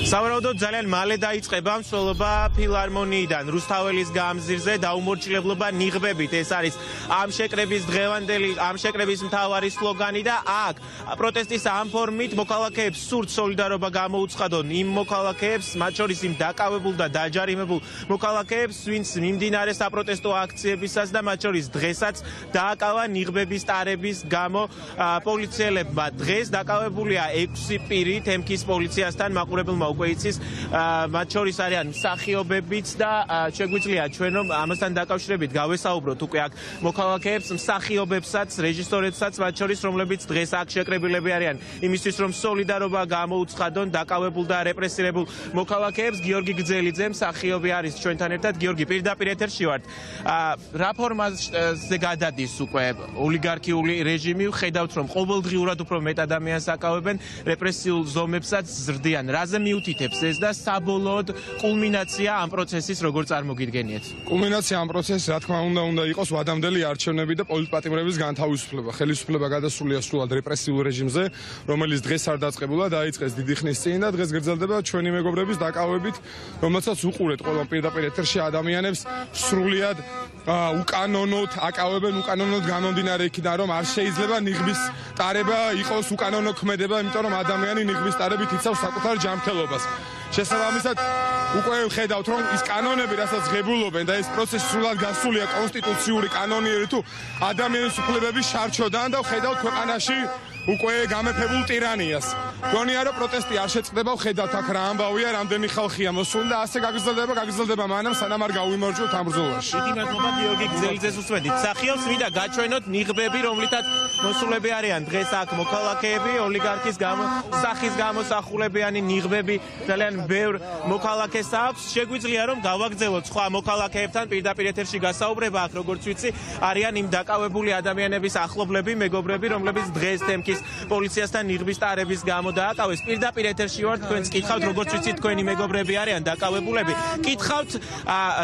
სავარაუდოდ ძალიან მალე დაიწყება მსვლელობა ფილარმონიიდან რუსთაველის გამზირზე დაუმორჩილებლობა ნიღბებით. ეს არის ამ შეკრების დღევანდელი, ამ შეკრების მთავარი სლოგანი და აქ პროტესტის ამ ფორმით მოქალაქეებს სურთ სოლიდარობა გამოუცხადონ იმ მოქალაქეებს, მათ შორის იმ დაკავებულ და დაჯარიმებულ მოქალაქეებს, ვინც მიმდინარე საპროტესტო აქციებისას და მათ შორის დღესაც დააკავა ნიღბების ტარების გამო პოლიციელებმა. დღეს დაკავებულია 6 პირი თემქის პოლიციასთან მაყურებელმა უკვე იცის, მათ შორის არიან მსახიობებიც და შეგვიძლია ჩვენ რომ ამასთან დაკავშირებით გავესაუბროთ უკვე აქ მოქალაქეებს, მსახიობებსაც, რეჟისორებსაც, მათ შორის რომლებიც დღეს აქ შეკრებილები არიან იმისთვის რომ სოლიდარობა გამოუცხადონ დაკავებულ და რეპრესირებულ მოქალაქეებს. გიორგი გძელიძე მსახიობი არის ჩვენთან ერთად. გიორგი, პირდაპირ ეთერში ვართ. რა ფორმაზე გადადის უკვე ოლიგარქიული რეჟიმი? ხედავთ რომ ყოველდღიურად უფრო მეტ ადამიანს აკავებენ, რეპრესიულ ზომებსაც ზრდიან. რაზე მიუთითებს ეს და საბოლოოდ კულმინაცია ამ პროცესის როგორ წარმოგიდგენიათ? კულმინაცია ამ პროცესის რა თქმა უნდა იყოს ვადამდელი არჩევნები და პოლიტპატიმრების განთავისუფლება. ხელისუფლება გადასულია სრულად რეპრესიულ რეჟიმზე, რომელიც დღეს არ დაწყებულა, დაიწყეს დიდი ხნის წინ და დღეს გრძელდება ჩვენი მეგობრების დაკავებით, რომელსაც უყურეთ ყველა პირდაპირ ეთერში ადამიანებს სრულად უკანონოდ აკავებენ, უკანონოდ გამომდინარე იქიდან, რომ არ შეიძლება ნიღბის ტარება იყოს უკანონო ქმედება, იმიტომ რომ ადამიანი ნიღბის ტარებით იცავს საკუთარ ჯანმრთელობას. შესაბამისად, უკვე ხედავთ, რომ ის კანონები, რასაც ღებულობენ და ეს პროცესი სრულად გასულია კონსტიტუციური კანონიერი თუ ადამიანის უფლებების შარჩოდან და ხედავთ ქვეყანაში უკვე გამეფებულ ტირანიას. გონია რომ პროტესტი არ შეწყდება, ხედავთ აქ რა ამბავია, რამდენი ხალხია მოსული და ასე გაგრძელდება მანამ სანამ არ გავიმარჯვოთ ამ ბრძოლაში. დიდი მადლობა გიორგი გძელიძეს უსმენთ. მსახიობს მინდა გაჩვენოთ ნიღბები, რომლითაც მოსულები არიან დღეს აქ მოქალაქეები, ოლიგარქის სახის გამოსახულებიანი ნიღბები ძალიან ბევრ მოქალაქეს აქვს. შეგვიძლია რომ გავაგრძელოთ სხვა მოქალაქეებთან პირდაპირ ეთერში გასაუბრება აქ, როგორც ვიცი, არიან იმ დაკავებული ადამიანების ახლობლები, მეგობრები, რომლებიც დღეს თემქის პოლიციასთან ნიღბის ტარების გამო დააკავეს. პირდაპირ ეთერში ვართ, თქვენც კითხავთ, როგორც ვიცი, თქვენი მეგობრები არიან დაკავებულები. კითხავთ,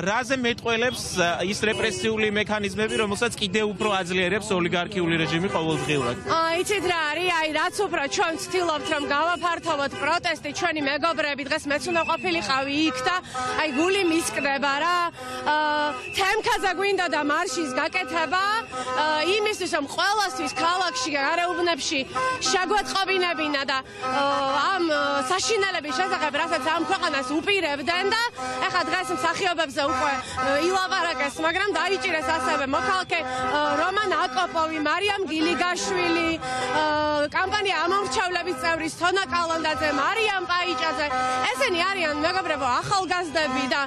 რაზე მეტყველებს ის რეპრესიული მექანიზმები, რომელსაც კიდევ უფრო აძლიერებს ოლიგარქიული რეჟიმი ყოველდღიურად? იცით რა არის, რაც უფრო ჩვენ ვცდილობთ რომ გავაფართოვოთ პროტესტი, ჩვენი მეგობრები დღეს მეც უნდა ყოფილიყავი იქ და გული მისკდება რა. თემქაზე გვინდა და მარშის გაკეთება იმისთვის რომ ყველასთვის ქალაქში, გარეუბნებში შეგვეთყობინებინა და ამ საშინელების შესახებ, რასაც ამ ქვეყანას უპირებდნენ და ეხლა დღეს მსახიობებზე უკვე ილაპარაკეს, მაგრამ დაიჭირეს ასევე მოქალაქე რომან აკოპოვი, მარიამ გილიგაშვილი, კამპანია ამომრჩევლების წევრი სონა კალანდაძე, მარიამ პაიჭაძე. ესენი არიან მეგობრებო ახალგაზრდები და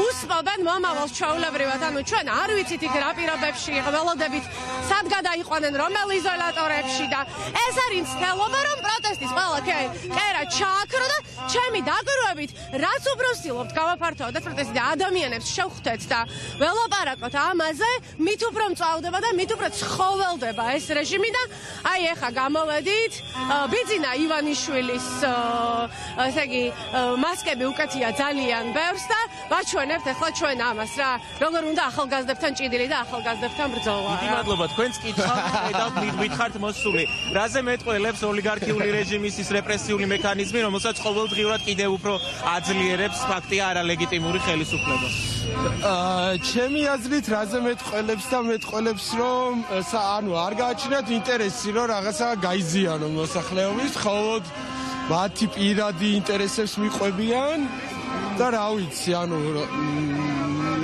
უსპობენ მომავალს ჩვეულებრივად. ანუ ჩვენ არ ვიცით იქ რა პირობებში ველოდებით, სად გადაიყვანენ, რომელ იზოლატორებში და ეს არის მცდელობა რომ პროტესტის ყველა კერა ჩააქრო და ჩემი დაკვირვებით რაც უფრო ვცდილობთ გავაფართოვოთ პროტესტი და ადამიანებს შევხვდეთ და ველაპარაკოთ ამაზე, მით უფრო მწვავდება და მით უფრო ცხოველდება ეს რეჟიმი და ეხა გამოვედით ბიძინა ივანიშვილის ესე იგი მასკები უკეთია ძალიან ბევრს და ვაჩვენებთ ეხლა ჩვენ ამას რა, როგორ უნდა ახალგაზრდებთან ჭიდილი და ახალგაზრდებთან ბრძოლა. დიდი მადლობა, თქვენც კითხავთ, ხედავთ, ნიღბით ხართ მოსული. რაზე მეტყველებს ოლიგარქიული რეჟიმის ის რეპრესიული მექანიზმი, რომელსაც ყოველდღიურად კიდევ უფრო აძლიერებს ფაქტია არალეგიტიმური ხელისუფლება? ჩემი აზრით რაზე მეტყველებს და მეტყველებს რომ ანუ არ გააჩნიათ ინტერესი რომ რაღაცა გაიზიანონ მოსახლეობის, ხოლო მათი პირადი ინტერესებს მიყვებიან და რა ვიცი, ანუ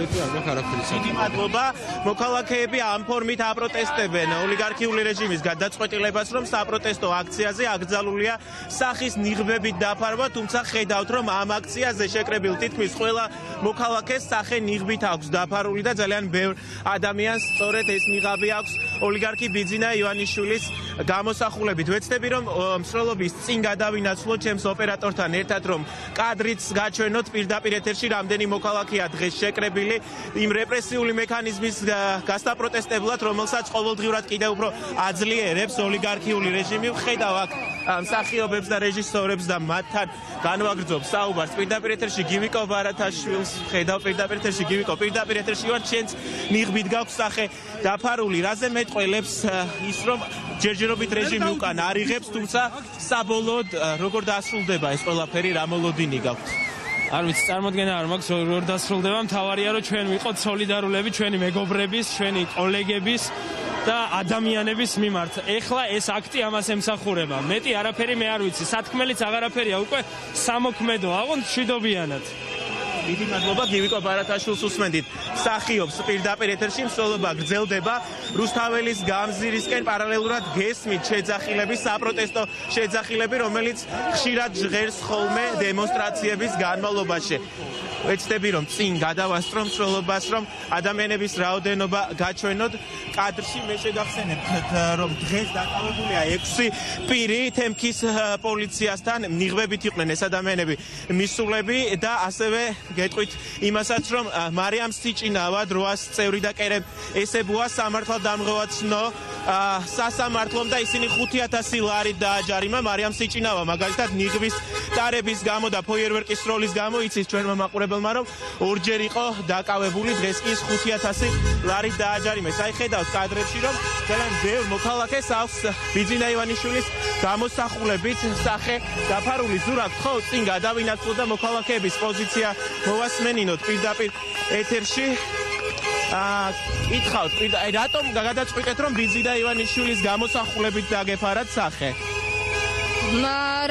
დიდი მადლობა. მოქალაქეები ამ ფორმით აპროტესტებენ ოლიგარქიული რეჟიმის გადაწყვეტილებას, რომ საპროტესტო აქციაზე აკრძალულია სახის ნიღბებით დაფარვა, თუმცა ხედავთ, რომ ამ აქციაზე შეკრებილ თითქმის ყველა მოქალაქეს სახე ნიღბით აქვს დაფარული და ძალიან ბევრ ადამიანს სწორედ ეს ნიღაბი აქვს ოლიგარქი ბიძინა ივანიშვილის გამოსახულებით. ვეცდები რომ მსვლელობის წინ გადავინაცვლოთ ჩემს ოპერატორთან ერთად, რომ კადრიც გაჩვენოთ პირდაპირ ეთერში რამდენი მოქალაქეა დღეს შეკრებილი იმ რეპრესიული მექანიზმის გასაპროტესტებლად, რომელსაც ყოველდღიურად კიდევ უფრო აძლიერებს ოლიგარქიული რეჟიმი. ხედავ აქ მსახიობებს და რეჟისორებს და მათთან განვაგრძობ საუბარს პირდაპირ ეთერში გივიკო ბარათაშვილს ხედავ პირდაპირ ეთერში გივიკო პირდაპირ ეთერში ვარ ჩვენც ნიღბით გაქვს სახე დაფარული რაზე მეტყველებს ის რომ ჯერჯერობით რეჟიმი უკან არ იღებს თუმცა საბოლოოდ როგორ დასრულდება ეს ყველაფერი რა მოლოდინი გაქვთ არ ვიცი წარმოდგენა არ მაქვს როგორ დასრულდება მთავარია რომ ჩვენ ვიყოთ სოლიდარულები ჩვენი მეგობრების ჩვენი კოლეგების და ადამიანების მიმართ ეხლა ეს აქტი ამას ემსახურება მეტი არაფერი მე არ ვიცი სათქმელიც აღარაფერია უკვე სამოქმედო აღონდ მშვიდობიანად დიდი მადლობა გივიკო ბარათაშვილს უსმენდით მსახიობს პირდაპირ ეთერში მსვლელობა გრძელდება რუსთაველის გამზირისკენ პარალელურად გესმით შეძახილების საპროტესტო შეძახილები რომელიც ხშირად ჟღერს ხოლმე დემონსტრაციების განმავლობაში ვეცდები რომ წინ გადავასწრო მსვლელობას რომ ადამიანების რაოდენობა გაჩვენოთ კადრში მე შეგახსენებთ რომ დღეს დაკავებულია 6 პირი თემქის პოლიციასთან ნიღბებით იყვნენ ეს ადამიანები მისულები და ასევე გეტყვით იმასაც რომ მარიამ სიჭინავა დროას წევრი და კერემ ესებუა სამართალდამღებაცნო სასამართლომ და ისინი 5000 ლარით დააჯარიმა მარიამ სიჭინავა მაგალითად ნიღბის ტარების გამო და ფოიერვერკის სროლის გამო იცის ჩვენმა მაყურებელმა რომ ორჯერ იყო დაკავებული დღეს კი 5000 ლარით დააჯარიმეს აი ხედავთ კადრებში რომ ძალიან ბევრ მოქალაქეს აქვს ბიძინა ივანიშვილის გამოსახულებით სახე დაფარული ზურაგ ხო წინ გადავინაცვლოთ და მოქალაქეების პოზიცია მოვასმენინოთ პირდაპირ ეთერში კითხავთ რატომ გადაწყვიტეთ რომ ბიძინა ივანიშვილის გამოსახულებით დაგეფარათ სახე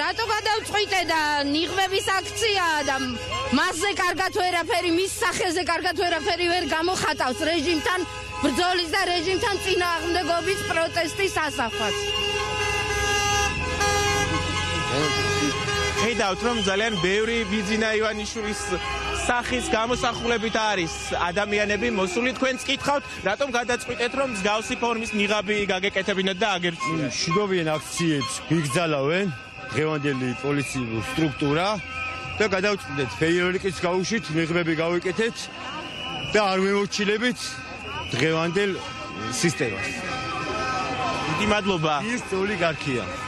რატო გადავწყვიტე და ნიღბების აქციაა და მასზე კარგად ვერაფერი მის სახეზე კარგად ვერაფერი ვერ გამოხატავს რეჟიმთან ბრძოლის და რეჟიმთან წინააღმდეგობის პროტესტის ასახვაც ხედავთ რომ ძალიან ბევრი ბიძინა ივანიშვილის სახის გამოსახულებით არის ადამიანები მოსული თქვენც კითხავთ რატომ გადაწყვიტეთ რომ მსგავსი ფორმის ნიღაბი გაგეკეთებინათ და აგერწიათ მშვიდობიან აქციებს გვიგზალავენ დღევანდელი პოლიციური სტრუქტურა და გადავწყვიტეთ ფეიერვერკის გაუშვით ნიღბები გავიკეთეთ და არ ვემორჩილებით დღევანდელ სისტემას დიდი მადლობა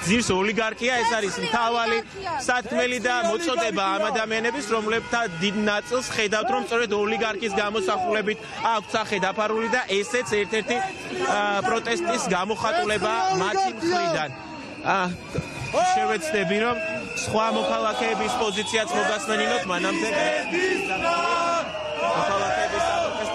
ძირს ოლიგარქია ეს არის მთავარი სათქმელი და მოწოდება ამ ადამიანების რომლებთან დიდ ნაწილს ხედავთ რომ სწორედ ოლიგარქის გამოსახულებით აქვს სახე დაფარული და ესეც ერთ-ერთი პროტესტის გამოხატულება მათი მხრიდან შევეცდები რომ სხვა მოქალაქეების პოზიციაც მოგასმენინოთ მანამდე მოქალაქეების საპროტესტო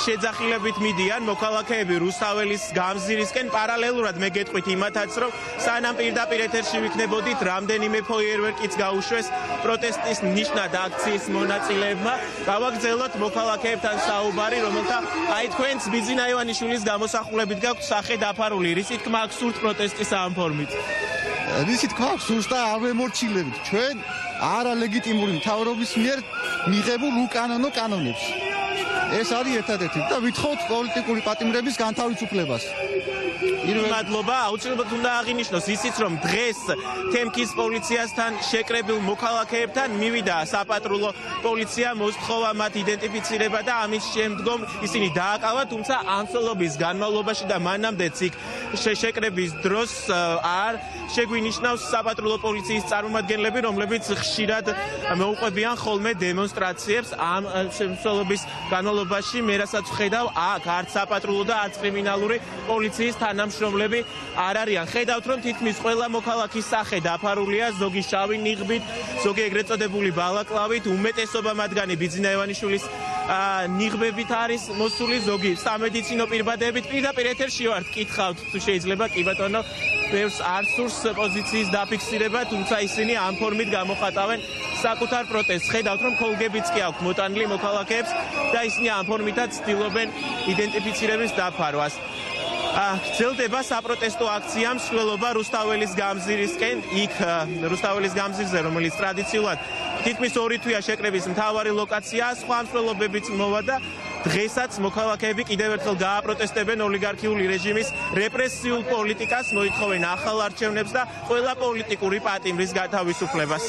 შეძახილებით მიდიან მოქალაქეები რუსთაველის გამზირისკენ პარალელურად მე გეტყვით იმათაც რომ სანამ პირდაპირ ეთერში ვიქნებოდით რამდენიმე ფოიერვერკიც გაუშვეს პროტესტის ნიშნად აქციის მონაწილეებმა გავაგრძელოთ მოქალაქეებთან საუბარი რომელთა აი თქვენც ბიძინა ივანიშვილის გამოსახულებით გაქვთ სახე დაფარული რისი თქმა აქვს სურთ პროტესტის ამ ფორმით რისი თქმა აქვს ზუსტად არ ვემორჩილებით ჩვენ არალეგიტიმური მთავრობის მიერ მიღებულ უკანონო კანონებს ეს არის ერთადერთი და ვითხოვთ პოლიტიკური პატიმრების განთავისუფლებას. მადლობა, აუცილებლად უნდა აღინიშნოს ისიც რომ დღეს თემქის პოლიციასთან შეკრებილ მოქალაქეებთან მივიდა საპატრულო პოლიცია მოსთხოვა მათ იდენტიფიცირება და ამის შემდგომ ისინი დააკავათ, თუმცა ამსვლელობის განმავლობაში და მანამდეც იქ შეკრების დროს არ შეგვინიშნავს საპატრულო პოლიციის წარმომადგენლები, რომლებიც ხშირად მოუყვებიან ხოლმე დემონსტრაციებს ამ შემსვლელობის განმავლობაში მე რასაც ვხედავ, აქ არც საპატრულო და არც კრიმინალური პოლიციის თანამშრომლები არ არიან. ხედავთ რომ თითქმის ყველა მოქალაქის სახე დაფარულია ზოგი შავი ნიღბით, ზოგი ეგრეთ წოდებული ბალაკლავით, უმეტესობა მათგანი ბიძინა ივანიშვილის ნიღბებით არის მოსული, ზოგი სამედიცინო პირბადებით. პირდაპირ ეთერში ვართ, კითხავთ თუ შეიძლება, კი ბატონო, ბევრს არ სურს პოზიციის დაფიქსირება, თუმცა ისინი ამ ფორმით გამოხატავენ საკუთარ პროტესტს. ხედავთ რომ ქოლგებიც კი აქვთ მოტანილი მოქალაქეებს და ისინი ამ ფორმითაც ცდილობენ იდენტიფიცირების დაფარვას. გრძელდება საპროტესტო აქცია მსვლელობა რუსთაველის გამზირისკენ, იქ რუსთაველის გამზირზე, რომელიც ტრადიციულად თითქმის 2 თვეა შეკრების მთავარი ლოკაციაა, სხვა მსვლელობებიც მოვა და დღესაც მოქალაქეები კიდევ ერთხელ გააპროტესტებენ ოლიგარქიული რეჟიმის რეპრესიულ პოლიტიკას, მოითხოვენ ახალ არჩევნებს და ყველა პოლიტიკური პატიმრის გათავისუფლებას.